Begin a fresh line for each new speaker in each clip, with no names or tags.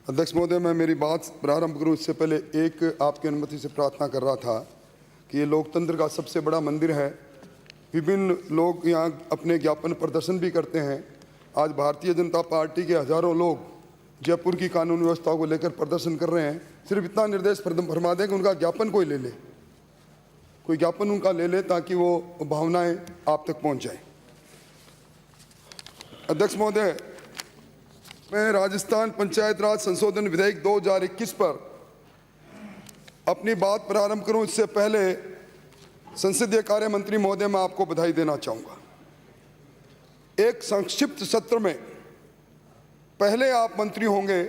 अध्यक्ष महोदय, मैं मेरी बात प्रारंभ करूं इससे पहले एक आपकी अनुमति से प्रार्थना कर रहा था कि ये लोकतंत्र का सबसे बड़ा मंदिर है। विभिन्न लोग यहाँ अपने ज्ञापन प्रदर्शन भी करते हैं। आज भारतीय जनता पार्टी के हजारों लोग जयपुर की कानून व्यवस्था को लेकर प्रदर्शन कर रहे हैं। सिर्फ इतना निर्देश फरमा दें कि उनका ज्ञापन कोई ले ले, कोई ज्ञापन उनका ले ले ताकि वो भावनाएं आप तक पहुँच जाए। अध्यक्ष महोदय, मैं राजस्थान पंचायत राज संशोधन विधेयक 2021 पर अपनी बात प्रारंभ करूं इससे पहले संसदीय कार्य मंत्री महोदय, मैं आपको बधाई देना चाहूंगा। एक संक्षिप्त सत्र में पहले आप मंत्री होंगे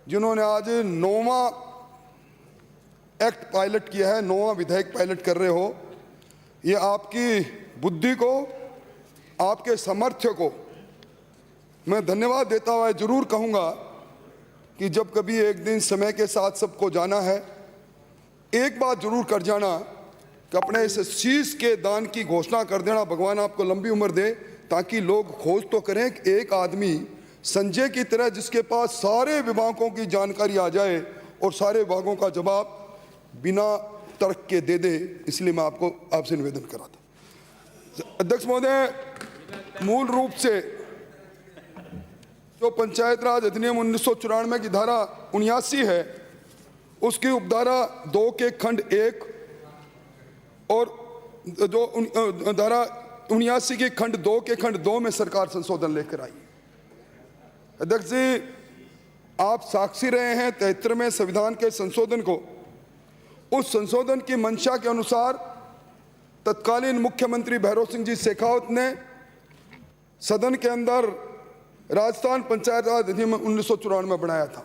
जिन्होंने आज 9वां एक्ट पायलट किया है, 9वां विधेयक पायलट कर रहे हो। ये आपकी बुद्धि को, आपके सामर्थ्य को मैं धन्यवाद देता हुआ जरूर कहूँगा कि जब कभी एक दिन समय के साथ सबको जाना है, एक बात जरूर कर जाना कि अपने इस शीश के दान की घोषणा कर देना। भगवान आपको लंबी उम्र दे ताकि लोग खोज तो करें कि एक आदमी संजय की तरह जिसके पास सारे विभागों की जानकारी आ जाए और सारे विभागों का जवाब बिना तर्क के दे दे। इसलिए मैं आपसे निवेदन कर रहा था। अध्यक्ष महोदय, मूल रूप से जो पंचायत राज अधिनियम 1994 की धारा 79 है, उसकी उपधारा 2 के खंड 1 और जो धारा 79 के खंड 2 के खंड 2 में सरकार संशोधन लेकर आई। अध्यक्ष जी, आप साक्षी रहे हैं 73वें संविधान के संशोधन को। उस संशोधन की मंशा के अनुसार तत्कालीन मुख्यमंत्री भैरव सिंह जी शेखावत ने सदन के अंदर राजस्थान पंचायत राज अधिनियम 1994 में बनाया था।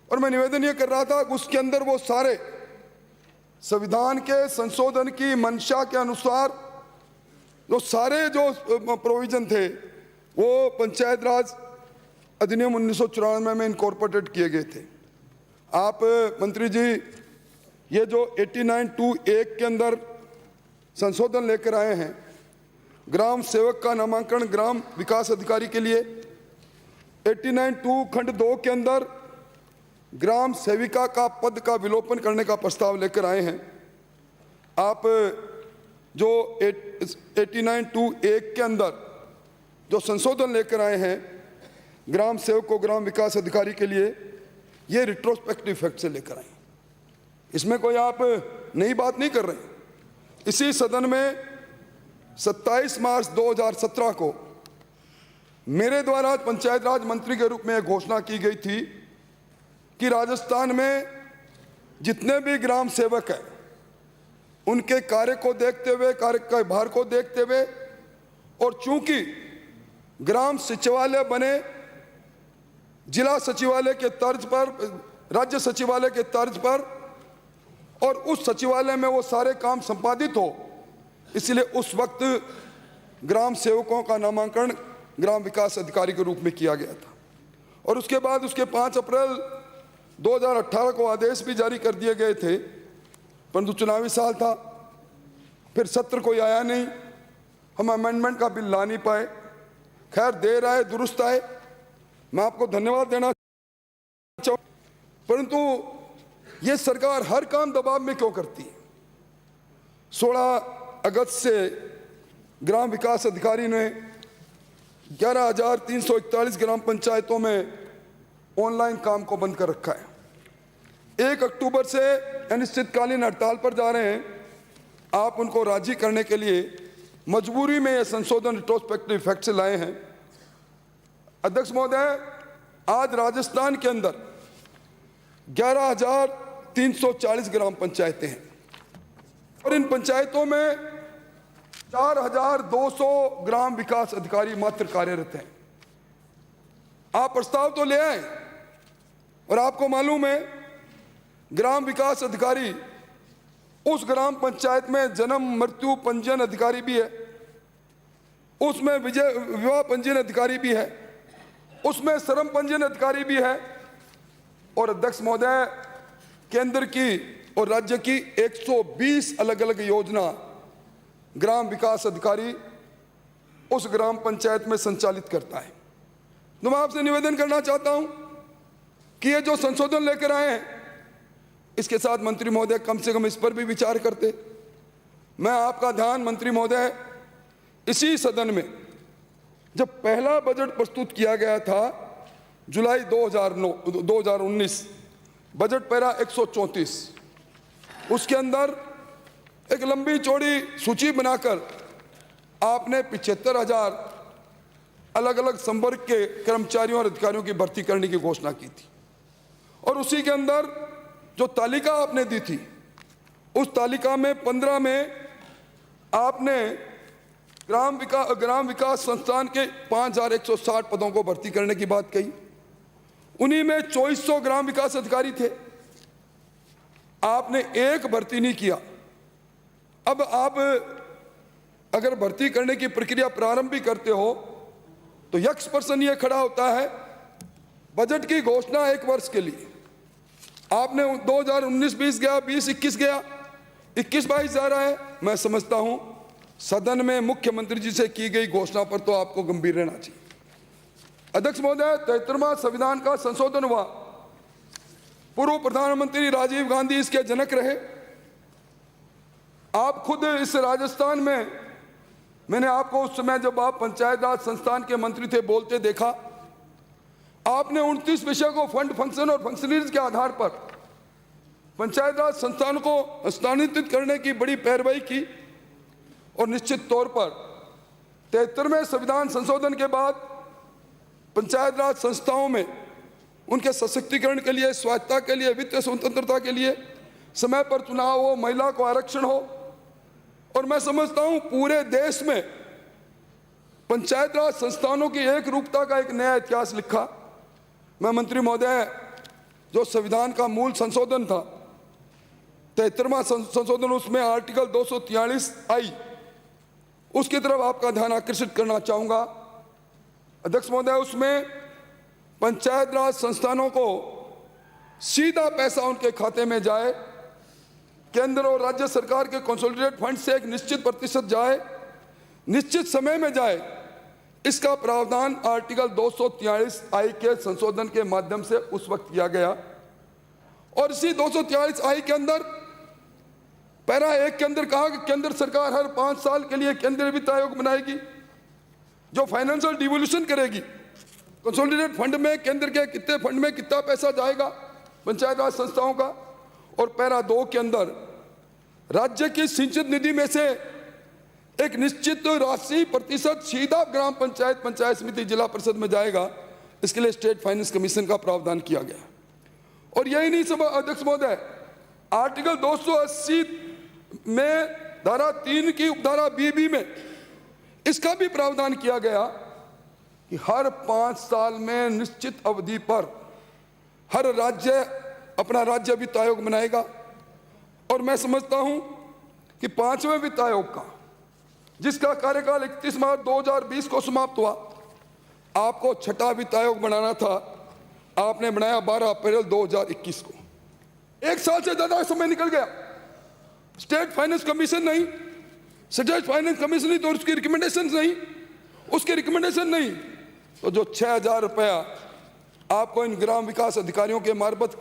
और मैं निवेदन ये कर रहा था कि उसके अंदर वो सारे संविधान के संशोधन की मंशा के अनुसार जो सारे जो प्रोविजन थे वो पंचायत राज अधिनियम 1994 में इनकॉर्पोरेटेड किए गए थे। आप मंत्री जी, ये जो 89(2)(1) के अंदर संशोधन लेकर आए हैं, ग्राम सेवक का नामांकन ग्राम विकास अधिकारी के लिए, 89(2) खंड 2 के अंदर ग्राम सेविका का पद का विलोपन करने का प्रस्ताव लेकर आए हैं। आप जो 89(2)(1) के अंदर जो संशोधन लेकर आए हैं ग्राम सेवक को ग्राम विकास अधिकारी के लिए, ये रिट्रोस्पेक्टिव इफेक्ट से लेकर आए। इसमें कोई आप नई बात नहीं कर रहे। इसी सदन में 27 मार्च 2017 को मेरे द्वारा पंचायत राज मंत्री के रूप में यह घोषणा की गई थी कि राजस्थान में जितने भी ग्राम सेवक हैं उनके कार्य को देखते हुए, कार्य के भार को देखते हुए, और चूंकि ग्राम सचिवालय बने जिला सचिवालय के तर्ज पर, राज्य सचिवालय के तर्ज पर, और उस सचिवालय में वो सारे काम संपादित हो, इसलिए उस वक्त ग्राम सेवकों का नामांकन ग्राम विकास अधिकारी के रूप में किया गया था। और उसके बाद उसके 5 अप्रैल 2018 को आदेश भी जारी कर दिए गए थे, परंतु चुनावी साल था, फिर सत्र कोई आया नहीं, हम अमेंडमेंट का बिल ला नहीं पाए। खैर, देर आए दुरुस्त आए, मैं आपको धन्यवाद देना चाहूँ। परंतु ये सरकार हर काम दबाव में क्यों करती है? 16 अगस्त से ग्राम विकास अधिकारी ने 11,341 ग्राम पंचायतों में ऑनलाइन काम को बंद कर रखा है। 1 अक्टूबर से अनिश्चितकालीन हड़ताल पर जा रहे हैं। आप उनको राजी करने के लिए मजबूरी में यह संशोधन रिट्रोस्पेक्टिव इफेक्ट से लाए हैं। अध्यक्ष महोदय, आज राजस्थान के अंदर 11,340 ग्राम पंचायतें हैं और इन पंचायतों में 4,200 ग्राम विकास अधिकारी मात्र कार्यरत हैं। आप प्रस्ताव तो ले आए और आपको मालूम है ग्राम विकास अधिकारी उस ग्राम पंचायत में जन्म मृत्यु पंजीयन अधिकारी भी है, उसमें विवाह पंजीयन अधिकारी भी है, उसमें श्रम पंजीयन अधिकारी भी है। और अध्यक्ष महोदय, केंद्र की और राज्य की 120 अलग अलग योजना ग्राम विकास अधिकारी उस ग्राम पंचायत में संचालित करता है। तो मैं आपसे निवेदन करना चाहता हूं कि ये जो संशोधन लेकर आए हैं, इसके साथ मंत्री महोदय कम से कम इस पर भी विचार करते। मैं आपका ध्यान मंत्री महोदय, इसी सदन में जब पहला बजट प्रस्तुत किया गया था जुलाई 2019, बजट पैरा 134, उसके अंदर एक लंबी चौड़ी सूची बनाकर आपने 75,000 अलग अलग संवर्ग के कर्मचारियों और अधिकारियों की भर्ती करने की घोषणा की थी। और उसी के अंदर जो तालिका आपने दी थी, उस तालिका में 15 में आपने ग्राम विकास संस्थान के 5,160 पदों को भर्ती करने की बात कही। उन्हीं में 2400 ग्राम विकास अधिकारी थे। आपने एक भर्ती नहीं किया। अब आप अगर भर्ती करने की प्रक्रिया प्रारंभ भी करते हो तो यक्ष पर्सन ये खड़ा होता है, बजट की घोषणा 1 वर्ष के लिए आपने 2019-20 गया, 20-21 गया, 21-22 जा रहा है। मैं समझता हूं सदन में मुख्यमंत्री जी से की गई घोषणा पर तो आपको गंभीर रहना चाहिए। अध्यक्ष महोदय, 73वां संविधान का संशोधन हुआ। पूर्व प्रधानमंत्री राजीव गांधी इसके जनक रहे। आप खुद इस राजस्थान में, मैंने आपको उस समय जब आप पंचायत राज संस्थान के मंत्री थे बोलते देखा। आपने 29 विषय को फंड, फंक्शन और फंक्शनरीज के आधार पर पंचायत राज संस्थान को स्थानांतरित करने की बड़ी पैरवी की। और निश्चित तौर पर 73वें संविधान संशोधन के बाद पंचायत राज संस्थाओं में उनके सशक्तिकरण के लिए, स्वायत्तता के लिए, वित्तीय स्वतंत्रता के लिए समय पर चुनाव हो, महिला को आरक्षण हो। और मैं समझता हूं पूरे देश में पंचायत राज संस्थानों की एक रूपता का एक नया इतिहास लिखा। मैं मंत्री महोदय, जो संविधान का मूल संशोधन था 73वां संशोधन, उसमें आर्टिकल 243 आई, उसकी तरफ आपका ध्यान आकर्षित करना चाहूंगा। अध्यक्ष महोदय, उसमें पंचायत राज संस्थानों को सीधा पैसा उनके खाते में जाए, केंद्र और राज्य सरकार के कंसोलिडेटेड फंड से एक निश्चित प्रतिशत जाए, निश्चित समय में जाए, इसका प्रावधान आर्टिकल 243 आई के संशोधन के माध्यम से उस वक्त किया गया। और इसी 243 आई के अंदर पैरा 1 के अंदर कहा कि केंद्र सरकार हर 5 साल के लिए केंद्रीय वित्त आयोग बनाएगी जो फाइनेंशियल डिवोल्यूशन करेगी। कंसोलिडेटेड फंड में केंद्र के कितने फंड में कितना पैसा जाएगा पंचायत राज संस्थाओं का। और पैरा 2 के अंदर राज्य की सिंचित निधि में से एक निश्चित राशि प्रतिशत सीधा ग्राम पंचायत, पंचायत समिति, जिला परिषद में जाएगा। इसके लिए स्टेट फाइनेंस कमीशन का प्रावधान किया गया। और यही नहीं सब अध्यक्ष महोदय, आर्टिकल 280 में धारा 3 की उपधारा बी में इसका भी प्रावधान किया गया कि हर 5 साल में निश्चित अवधि पर हर राज्य अपना राज्य वित्त आयोग बनाएगा। और मैं समझता हूं कि 5वें वित्त आयोग का, जिसका कार्यकाल 31 मार्च 2020 को समाप्त हुआ, आपको 6ठा वित्त आयोग बनाना था। आपने बनाया 12 अप्रैल 2021 को। 1 साल से ज्यादा समय निकल गया। स्टेट फाइनेंस कमीशन नहीं, स्टेट फाइनेंस कमीशन नहीं, तो उसकी रिकमेंडेशन नहीं, उसकी रिकमेंडेशन नहीं, तो जो 6,000 रुपया आपको इन ग्राम विकास अधिकारियों के मार्फत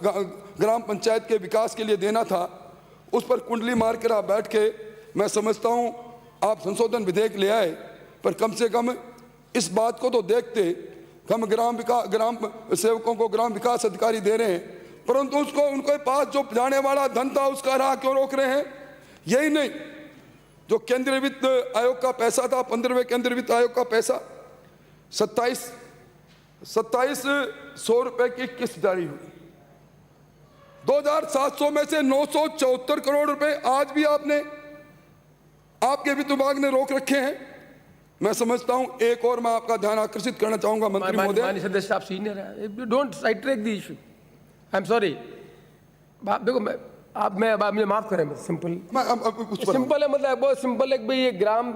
ग्राम पंचायत के विकास के लिए देना था, उस पर कुंडली मार कर आप बैठ के, मैं समझता हूं आप संशोधन विधेयक ले आए, पर कम से कम इस बात को तो देखते। हम ग्राम सेवकों को ग्राम विकास अधिकारी दे रहे हैं, परंतु उसको उनके पास जो जाने वाला धन था उसका राह क्यों रोक रहे हैं। यही नहीं, जो केंद्रीय वित्त आयोग का पैसा था, 15वें केंद्रीय वित्त आयोग का पैसा 2700 रुपए की किस्त जारी हुई। 2700 में से 974 करोड़ रुपए आज भी आपके वित्त विभाग ने रोक रखे हैं। मैं समझता हूं एक और मैं आपका ध्यान आकर्षित करना चाहूंगा मंत्री महोदय।
माननीय सदस्य, आप सीनियर हैं, you don't side track the issue. I am sorry. देखो आप मुझे माफ करें, सिंपल है, मतलब बहुत सिंपल है कि भाई ये ग्राम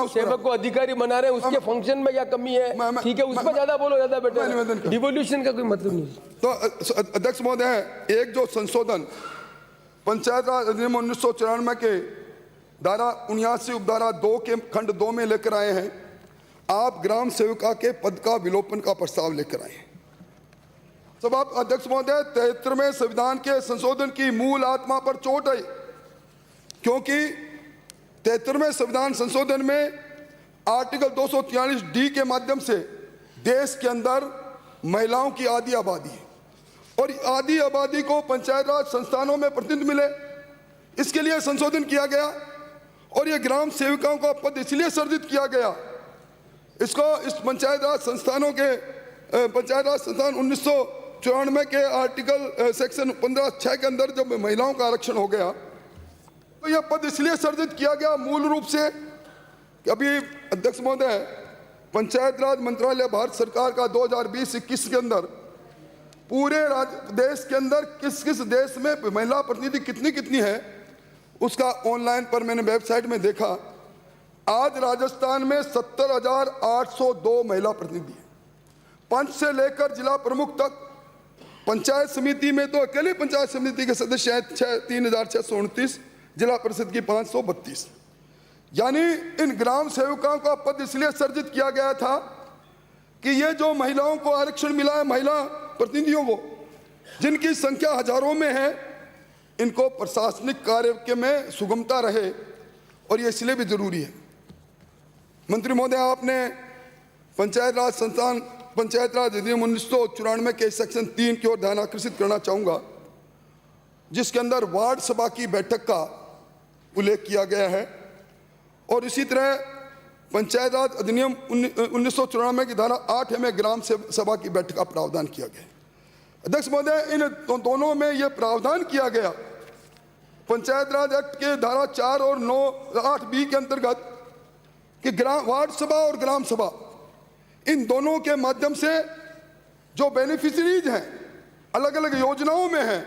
सेवक को अधिकारी बना रहे हैं, उसके फंक्शन में क्या कमी है, ठीक है, उस पर ज्यादा बोलो, ज्यादा बेटर। डिवोल्यूशन का कोई मतलब नहीं।
तो अध्यक्ष महोदय, एक जो संशोधन पंचायत राज अधिनियम 1994 के धारा 79 उपधारा 2 के खंड 2 में लेकर आए हैं, आप ग्राम सेविका के पद का विलोपन का प्रस्ताव लेकर आए। सभा अध्यक्ष महोदय, 73वें संविधान के संशोधन की मूल आत्मा पर चोट आई, क्योंकि 73वें संविधान संशोधन में आर्टिकल 243 डी के माध्यम से देश के अंदर महिलाओं की आधी आबादी है और आधी आबादी को पंचायत राज संस्थानों में प्रतिनिधि मिले, इसके लिए संशोधन किया गया और ये ग्राम सेविकाओं का पद इसलिए सर्जित किया गया। इसको इस पंचायत राज संस्थान 1994 के आर्टिकल सेक्शन 15(6) के अंदर जब महिलाओं का आरक्षण हो गया तो यह पद इसलिए सर्जित किया गया मूल रूप से कि अभी अध्यक्ष महोदय, पंचायत राज मंत्रालय भारत सरकार का 2020-21 के अंदर पूरे देश के अंदर किस किस देश में महिला प्रतिनिधि कितनी है उसका ऑनलाइन पर मैंने वेबसाइट में देखा। आज राजस्थान में 70,802 महिला प्रतिनिधि हैं, पंच से लेकर जिला प्रमुख तक। पंचायत समिति में तो अकेले पंचायत समिति के सदस्य हैं 3,629, जिला परिषद की 532। यानी इन ग्राम सेवकों का पद इसलिए सर्जित किया गया था कि ये जो महिलाओं को आरक्षण मिला है, महिला प्रतिनिधियों को, जिनकी संख्या हजारों में है, इनको प्रशासनिक कार्य के में सुगमता रहे और ये इसलिए भी जरूरी है। मंत्री महोदय, आपने पंचायत राज अधिनियम 1994 के सेक्शन 3 की ओर ध्यान आकर्षित करना चाहूंगा, जिसके अंदर वार्ड सभा की बैठक का उल्लेख किया गया है और इसी तरह पंचायत राज अधिनियम 1994 की धारा 8 में ग्राम सभा की बैठक का प्रावधान किया गया। अध्यक्ष महोदय, इन दोनों में यह प्रावधान किया गया पंचायत राज एक्ट के धारा 4 और 8B के अंतर्गत कि वार्ड सभा और ग्राम सभा, इन दोनों के माध्यम से जो बेनिफिशरीज हैं, अलग अलग योजनाओं में हैं,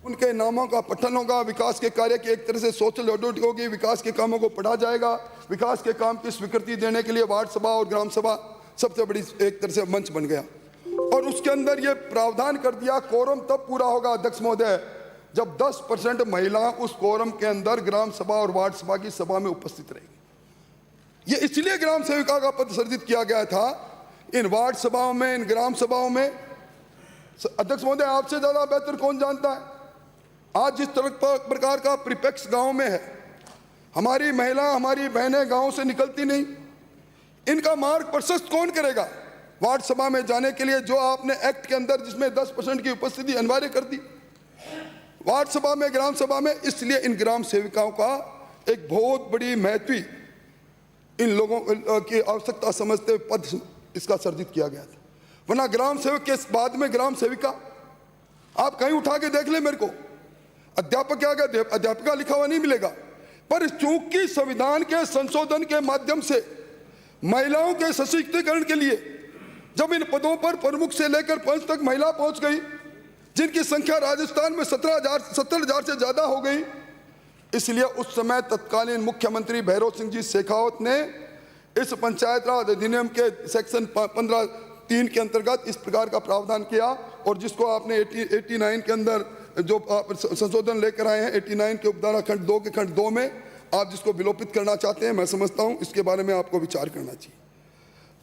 उनके नामों का पठन होगा, विकास के कार्य की एक तरह से सोशल ऑडिट होगी, विकास के कामों को पढ़ा जाएगा, विकास के काम की स्वीकृति देने के लिए वार्ड सभा और ग्राम सभा सबसे बड़ी एक तरह से मंच बन गया। और उसके अंदर ये प्रावधान कर दिया, कोरम तब पूरा होगा अध्यक्ष महोदय जब 10% महिला उस कोरम के अंदर ग्राम सभा और वार्ड सभा की सभा में उपस्थित रहेंगी। ये इसलिए ग्राम सेविका का पद सर्जित किया गया था इन वार्ड सभाओं में, इन ग्राम सभाओं में। अध्यक्ष महोदय, आपसे ज्यादा बेहतर कौन जानता है आज जिस प्रकार का परिप्रेक्ष्य गांव में है, हमारी महिला, हमारी बहनें गांव से निकलती नहीं, इनका मार्ग प्रशस्त कौन करेगा वार्ड सभा में जाने के लिए, जो आपने एक्ट के अंदर जिसमें 10% की उपस्थिति अनिवार्य कर दी वार्ड सभा में, ग्राम सभा में। इसलिए इन ग्राम सेविकाओं का एक बहुत बड़ी महत्व इन लोगों की आवश्यकता समझते हुए पद इसका सर्जित किया गया था। वरना ग्राम सेवक के बाद में ग्राम सेविका आप कहीं उठा के देख ले, मेरे को अध्यापक क्या गया, अध्यापिका लिखा हुआ नहीं मिलेगा। पर चूंकि संविधान के संशोधन के माध्यम से महिलाओं के सशक्तिकरण के लिए जब इन पदों पर प्रमुख से लेकर पंच तक महिला पहुंच गई, जिनकी संख्या राजस्थान में 70,000 से ज्यादा हो गई, इसलिए उस समय तत्कालीन मुख्यमंत्री भैरव सिंह जी शेखावत ने इस पंचायत राज अधिनियम के सेक्शन 15(3) के अंतर्गत इस प्रकार का प्रावधान किया और जिसको आपने 89 के अंदर जो संशोधन लेकर आए हैं, 89 के उपधारा खंड 2 के खंड 2 में आप जिसको विलोपित करना चाहते हैं, मैं समझता हूं इसके बारे में आपको विचार करना चाहिए।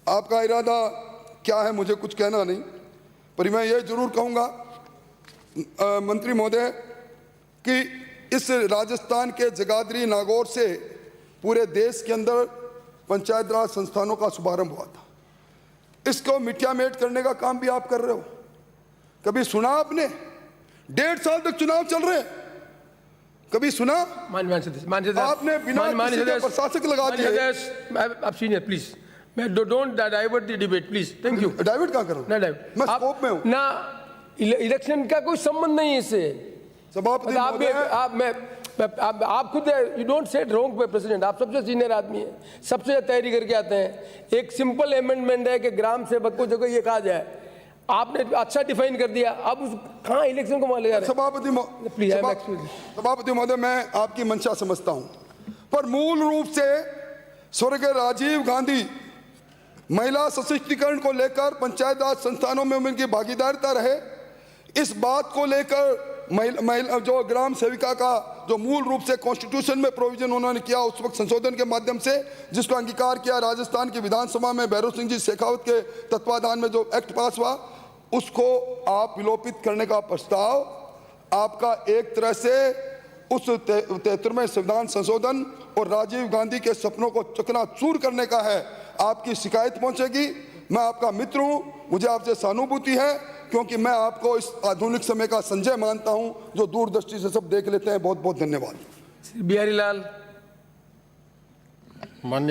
आपका इरादा क्या है मुझे कुछ कहना नहीं, पर मैं ये जरूर कहूंगा मंत्री महोदय कि इस राजस्थान के जगाधरी नागौर से पूरे देश के अंदर पंचायत राज संस्थानों का शुभारंभ हुआ था। इसको मिठिया मेट करने का काम भी आप कर रहे हो। कभी सुना आपने 1.5 साल तक चुनाव चल रहे हैं, कभी सुना आपने बिना किसी के प्रशासक लगा दिए।
आप सीनियर प्लीज, मैं don't divert the debate please. Thank you.
Divert कहां करूं,
ना डाइवर्ट,
मैं स्कोप में हूं
ना, इलेक्शन का कोई संबंध नहीं है इससे।
सभापति
आप खुद यू डोंट सेट रॉन्ग पे प्रेसिडेंट, आप सबसे सीनियर आदमी हैं, सबसे तैयारी करके आते हैं। एक सिंपल अमेंडमेंट है कि ग्राम सेवक को जगह ये कहा जाए, आपने अच्छा डिफाइन कर दिया, अब कहाँ इलेक्शन को मान ले जा रहे हैं।
सभापति महोदय, मैं आपकी मंशा समझता हूं, पर मूल रूप से स्वर्गीय राजीव गांधी महिला सशक्तिकरण को लेकर पंचायत राज संस्थानों में उनकी भागीदारिता रहे, इस बात को लेकर महिला जो ग्राम सेविका का जो मूल रूप से कॉन्स्टिट्यूशन में प्रोविजन उन्होंने किया उस वक्त संशोधन के माध्यम से, जिसको अंगीकार किया राजस्थान की विधानसभा में भैरव सिंह जी शेखावत के तत्वाधान में जो एक्ट पास हुआ, उसको आप विलोपित करने का प्रस्ताव आपका एक तरह से उस 73वें संविधान संशोधन और राजीव गांधी के सपनों को चकनाचूर करने का है। आपकी शिकायत पहुंचेगी। मैं आपका मित्र हूं, मुझे आपसे सहानुभूति है, क्योंकि मैं आपको इस आधुनिक समय का संजय मानता हूं जो दूरदृष्टि से सब देख लेते हैं। बहुत बहुत धन्यवाद।
बिहारी लाल।
माननीय